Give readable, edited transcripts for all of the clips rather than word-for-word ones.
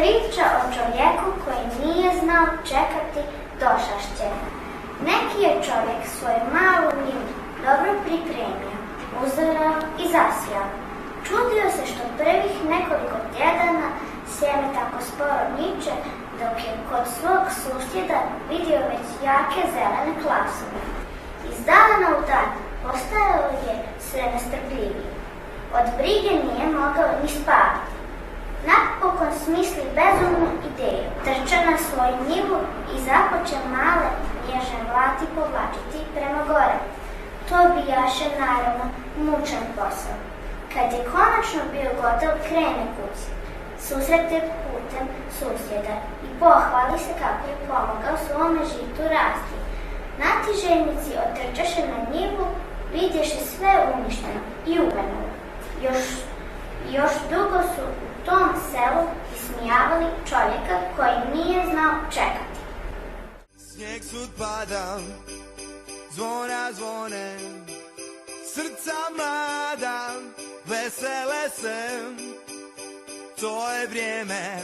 Priča o čovjeku koji nije znao čekati došašće. Neki je čovjek svoju malu njivu dobro pripremio, uzorao i zasijao. Čudio se što prvih nekoliko tjedana sjeme tako sporo niče, dok je kod svog susjeda vidio već jake zelene klasove. Iz dana u dan postajao je sve nestrpljiviji. Od brige nije mogao ni spavati. Napokon smisli bezumnu ideju, trče na svoju njivu i započe male nježne mlati povlačiti prema gore. To bijaše naravno mučan posao. Kad je konačno bio gotov, krene kući. Susrete putem susjeda i pohvali se kako je pomogao svome žitu rasti. Natiželjnici otrčaše na njivu, vidješe sve uništeno i uvenulo. Još dugo su u tom selu ismijavali čovjeka koji nije znao čekati. Snijeg sud pada, zvona zvone, srca mlada, vesele se. To je vrijeme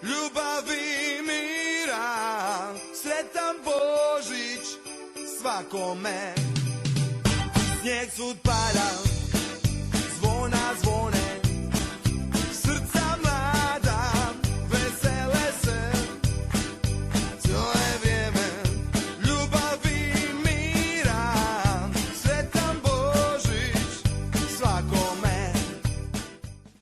ljubavi i mira, sretan Božić svakome. Snijeg sud pada, zvona zvone,